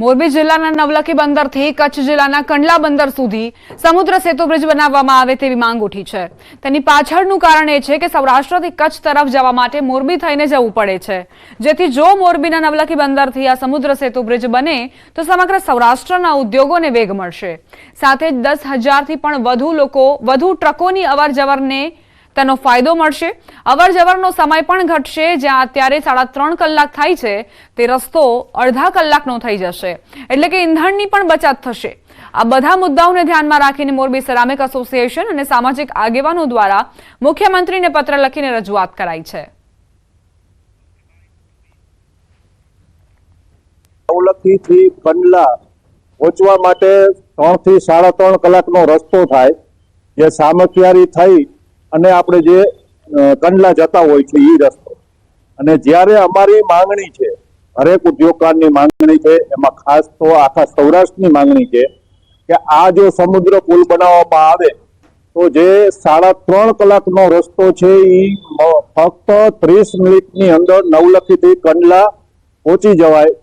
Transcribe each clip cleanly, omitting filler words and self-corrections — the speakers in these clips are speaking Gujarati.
મોરબી જિલ્લાના નવલખી બંદરથી કચ્છ જિલ્લાના કંડલા બંદર સુધી સમુદ્ર સેતુ બ્રિજ બનાવવામાં આવે તેવી માંગ ઉઠી છે। તેની પાછળનું કારણ એ છે કે સૌરાષ્ટ્રથી કચ્છ તરફ જવા માટે મોરબી થઈને જવું પડે છે, જેથી જો મોરબીના નવલખી બંદરથી આ સમુદ્ર સેતુ બ્રિજ બને તો સમગ્ર સૌરાષ્ટ્રના ઉદ્યોગોને વેગ મળશે, સાથે જ 10,000થી પણ વધુ ટ્રકોની અવરજવરને તેનો ફાયદો મળશે। અવરજવરનો સમય પણ ઘટશે। જ્યાં અત્યારે 3.5 કલાક થાય છે તે રસ્તો અડધા કલાકનો થઈ જશે, એટલે કે ઈંધણની પણ બચત થશે। આ બધા મુદ્દાઓને ધ્યાનમાં રાખીને મોરબી સેરામિક એસોસિએશન અને સામાજિક આગેવાનો દ્વારા મુખ્યમંત્રીને પત્ર લખીને રજૂઆત કરાઈ છે। નવલખીથી કંડલા પહોંચવા માટે 3 થી 3.5 કલાકનો રસ્તો થાય, જે સામખિયારી થઈ અને આપણે જે કંડલા જતા હોય છે એ રસ્તો। અને જ્યારે અમારી માંગણી છે, હરેક ઉદ્યોગકારની માંગણી છે, એમાં ખાસ તો આખા સૌરાષ્ટ્રની માંગણી છે કે આ જો સમુદ્ર પુલ બનાવવામાં આવે તો જે 3.5 કલાકનો રસ્તો છે એ ફક્ત 30 મિનિટની અંદર નવલખીથી કંડલા પહોંચી જવાય,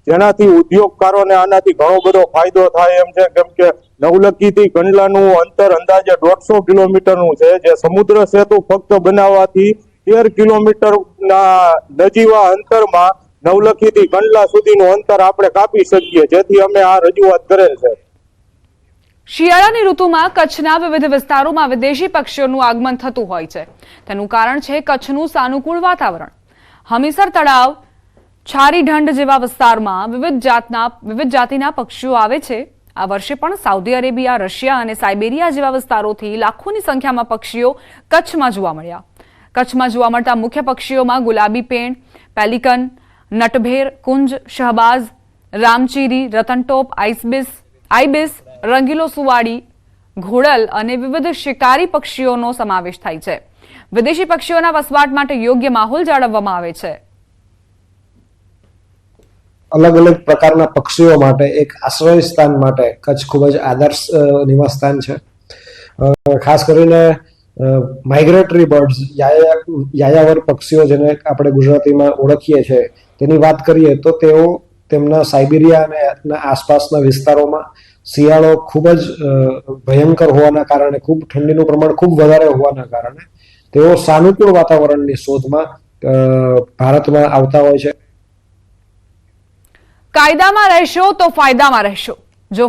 જેનાથી ઉદ્યોગકારોને આનાથી ઘણો બધો ફાયદો થાય એમ છે। કેમ કે નવલખીથી કંડલાનું અંતર અંદાજે 150 કિલોમીટરનું છે, જે સમુદ્ર સેતુ ફક્ત બનાવવાથી 13 કિલોમીટરના નજીવા અંતરમાં નવલખીથી કંડલા સુધીનું અંતર આપણે કાપી શકીએ, જેથી અમે આ રજૂઆત કરેલ છે। શિયાળાની ઋતુમાં કચ્છના વિવિધ વિસ્તારોમાં વિદેશી પક્ષીઓનું આગમન થતું હોય છે। તેનું કારણ છે કચ્છનું સાનુકૂળ વાતાવરણ। હમીસર તળાવ, છારી ઢંઢ જેવા વિસ્તારમાં વિવિધ જાતિના પક્ષીઓ આવે છે। આ વર્ષે પણ સાઉદી અરેબિયા, રશિયા અને સાયબેરિયા જેવા વિસ્તારોથી લાખોની સંખ્યામાં પક્ષીઓ કચ્છમાં જોવા મળ્યા। કચ્છમાં જોવા મળતા મુખ્ય પક્ષીઓમાં ગુલાબી પેણ, પેલિકન, નટભેર, કુંજ, શહબાઝ, રામચીરી, રતનટોપ, આઈબિસ, રંગીલો સુવાડી, ઘોડલ અને વિવિધ શિકારી પક્ષીઓનો સમાવેશ થાય છે। વિદેશી પક્ષીઓના વસવાટ માટે યોગ્ય માહોલ જાળવવામાં આવે છે। अलग अलग प्रकारना पक्षीओ माटे एक आश्रय स्थान माटे कच्छ खूब ज आदर्श निवास स्थान छे। खास करीने माइग्रेटरी बर्ड्स यायावर पक्षीओ जेने आपणे गुजरातीमां ओळखीए छे तेनी वात करीए तो तेओ तेमना साइबेरिया अने आसपासना विस्तारोमां शियाळो खूब ज भयंकर होवाना कारणे, खूब ठंडीनुं प्रमाण खूब वधारे होवाना कारणे तेओ सानुकूल वातावरणनी शोधमां भारतमां आवता होय छे। કાયદામાં રહેશો તો ફાયદામાં રહેશો। જો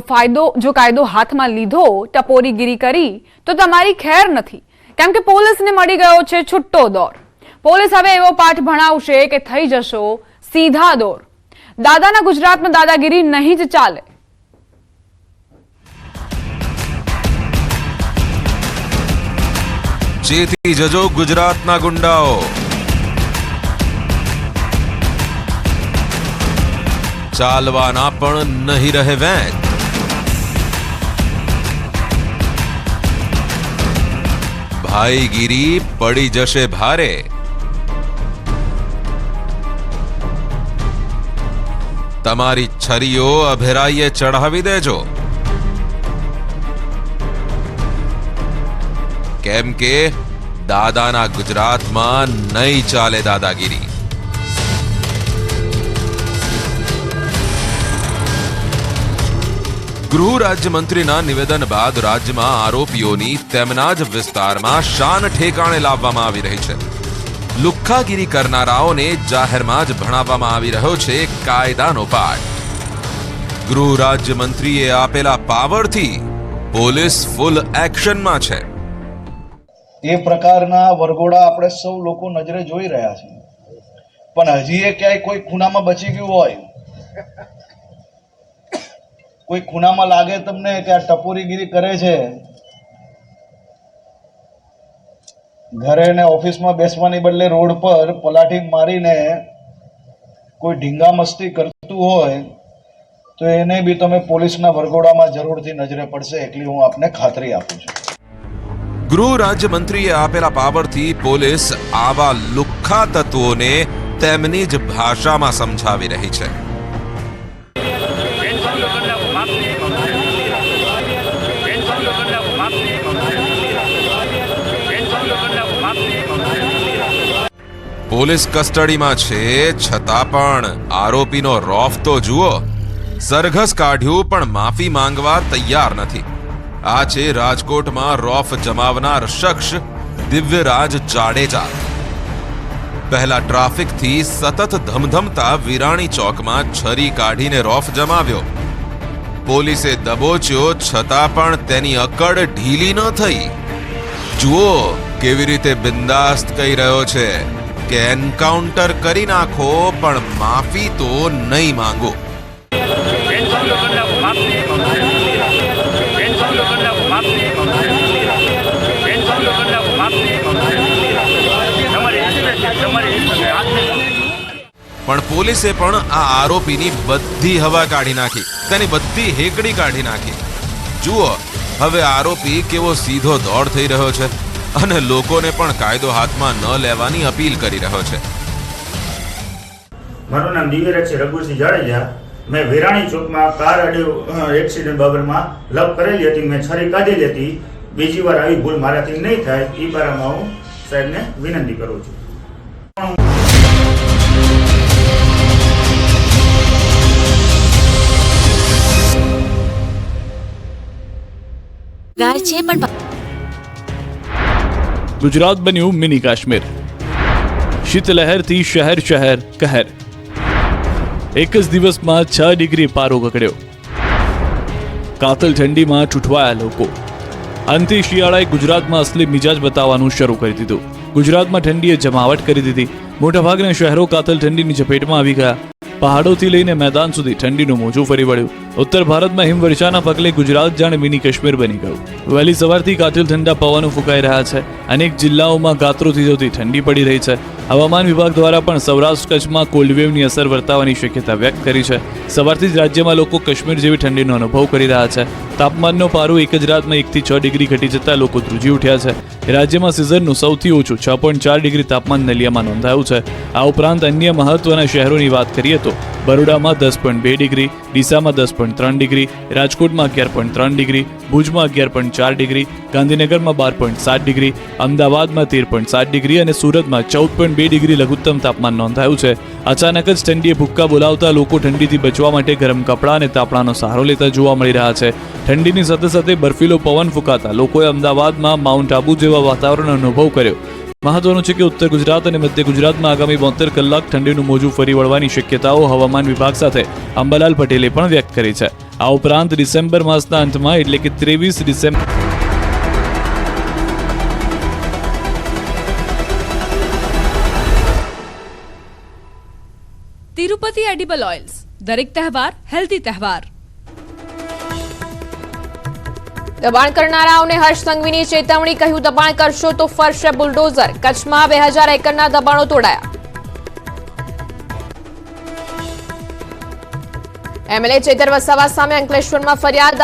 કાયદો હાથમાં લીધો, ટપોરીગીરી કરી તો તમારી ખેર નથી, કેમ કે પોલીસને મળી ગયો છે છૂટો દોર। પોલીસ હવે એવો પાઠ ભણાવશે કે થઈ જશો સીધા દોર। દાદાના ગુજરાતમાં દાદાગીરી નહીં જ ચાલે। ચેતી જજો ગુજરાતના ગુંડાઓ, ચાલવાના પણ નહીં રહે વેગ। ભાઈગીરી પડી જશે ભારે। તમારી છરીઓ અભેરાઈએ ચઢાવી દેજો, કેમ કે દાદાના ગુજરાતમાં નહીં ચાલે દાદાગીરી। ગૃહ રાજ્યમંત્રીના નિવેદન બાદ રાજ્યમાં આરોપીઓની તેમના જ વિસ્તારમાં શાન ઠેકાણે લાવવામાં આવી રહી છે। લુખ્ખાગીરી કરનારાઓને જાહેરમાં જ ભણાવવામાં આવી રહ્યો છે કાયદાનો પાઠ। ગૃહ રાજ્યમંત્રીએ આપેલા પાવરથી પોલીસ ફૂલ એક્શનમાં છે। એ પ્રકારના વરઘોડા આપણે સૌ લોકો નજરે જોઈ રહ્યા છીએ, પણ હજી એ ક્યાંય કોઈ ખૂણામાં બચી ગયું હોય, કોઈ ખૂણામાં લાગે તમને કે આ ટપોરીગીરી કરે છે, ઘરે ને ઓફિસમાં બેસવાની બદલે રોડ પર પલાઠી મારીને કોઈ ઢીંગા મસ્તી કરતું હોય તો એને બી તમે પોલીસના વરઘોડામાં જરૂરથી નજરે પડશે, એટલી હું આપને ખાતરી આપું છું। ગૃહ રાજ્યમંત્રીએ આપેલા પાવરથી પોલીસ આવા લુખ્ખા તત્વોને તેમની જ ભાષામાં સમજાવી રહી છે। પોલીસ કસ્ટડીમાં છે, છતાં પણ આરોપીનો રોફ તો જુઓ। સરઘસ કાઢ્યું પણ માફી માંગવા તૈયાર નથી. આ છે રાજકોટમાં રોફ જમાવનાર શખ્સ દિવ્યરાજ જાડેજા. પહેલા ટ્રાફિકથી સતત ધમધમતા વિરાણી ચોકમાં છરી કાઢીને રોફ જમાવ્યો. પોલીસે દબોચ્યો છતાં પણ તેની અકડ ઢીલી ન થઈ. જુઓ કેવી રીતે બિંદાસ્ત કહી રહ્યો છે કે એન્કાઉન્ટર કરી નાખો પણ માફી તો નહીં માંગો. પણ પોલીસે પણ આ આરોપીની બધી હવા કાઢી નાખી, તેની બધી હેકડી કાઢી નાખી. જુઓ હવે આરોપી કેવો સીધો દોડ થઈ રહ્યો છે અને લોકોને પણ કાયદો હાથમાં ન લેવાની અપીલ કરી રહ્યો છે. મારું નામ દિવ્યરાજ છે રઘુસિંહ જાડેજા. મેં વિરાણી ચોકમાં કાર એક્સિડન્ટ બાબતમાં લપ કરેલી હતી. મેં છરી કાઢેલી હતી. બીજી વાર આવી ભૂલ મારાથી નહીં થાય એ બારામાં હું સાહેબને વિનંતી કરું છું. ગુજરાત બન્યું મિની કાશ્મીર. શીતલહેરથી શહેર શહેર કહેર. એક જ દિવસમાં 6 ડિગ્રી પારો ગગડ્યો. કાતલ ઠંડીમાં ઠૂઠવાયા લોકો. અંતે શિયાળાએ ગુજરાતમાં અસલી મિજાજ બતાવવાનું શરૂ કરી દીધું. ગુજરાતમાં ઠંડીએ જમાવટ કરી દીધી. મોટાભાગના શહેરો કાતલ ઠંડીની ઝપેટમાં આવી ગયા. પહાડોથી લઈને મેદાન સુધી ઠંડીનું મોજું ફરી વળ્યું. ઉત્તર ભારતમાં હિમવર્ષાના પગલે ગુજરાત જાણે મિની કાશ્મીર બની ગયું. વહેલી સવારથી કાતિલ ઠંડા પવનો ફૂંકાઈ રહ્યા છે. અનેક જિલ્લાઓમાં ગાત્રોથી જતી ઠંડી પડી રહી છે. હવામાન વિભાગ દ્વારા પણ સૌરાષ્ટ્ર કચ્છમાં કોલ્ડવેવની અસર વર્તાવાની શક્યતા વ્યક્ત કરી છે. સવારથી જ રાજ્યમાં લોકો કાશ્મીર જેવી ઠંડીનો અનુભવ કરી રહ્યા છે. તાપમાનનો પારો એક જ રાતમાં 1 થી 6 ડિગ્રી ઘટી જતા લોકો ધ્રુજી ઉઠ્યા છે. રાજ્યમાં સિઝનનું સૌથી ઓછું 6.4 ડિગ્રી તાપમાન નલિયામાં નોંધાયું છે. આ ઉપરાંત અન્ય મહત્વના શહેરોની વાત કરીએ તો બરોડામાં 10.2 ડિગ્રી, ડીસામાં 10.3 ડિગ્રી, રાજકોટમાં 11.3 ડિગ્રી, ભુજમાં 11.4 ડિગ્રી, ગાંધીનગરમાં 12.7 ડિગ્રી, અમદાવાદમાં 13.7 ડિગ્રી અને સુરતમાં 14.2 ડિગ્રી લઘુત્તમ તાપમાન નોંધાયું છે. અચાનક જ ઠંડીએ ભૂક્કા બોલાવતા લોકો ઠંડીથી બચવા માટે ગરમ કપડાં અને તાપણાનો સહારો લેતા જોવા મળી રહ્યા છે. ઠંડીની સાથે સાથે બર્ફીલો પવન ફૂંકાતા લોકોએ અમદાવાદમાં માઉન્ટ આબુ જેવા વાતાવરણનો અનુભવ કર્યો. મહત્વનું છે કે ઉત્તર ગુજરાત અને મધ્ય ગુજરાતમાં આગામી 72 કલાક ઠંડીનું મોજું ફરી વળવાની શક્યતાઓ હવામાન વિભાગ સાથે અંબાલાલ પટેલે પણ વ્યક્ત કરી છે. આ ઉપરાંત ડિસેમ્બર માસના અંતમાં એટલે કે 23 ડિસેમ્બર તિરુપતિ એડિબલ ઓઇલ્સ, દરેક તહેવાર હેલ્ધી તહેવાર. દબાણ કરનારાઓને હર્ષ સંઘવીની ચેતવણી, કહ્યું દબાણ કરશો તો ફરશે બુલડોઝર. કચ્છમાં 2000 એકરના દબાણો તોડાયા. એમએલએ ચેતર વસાવા સામે અંકલેશ્વરમાં ફરિયાદ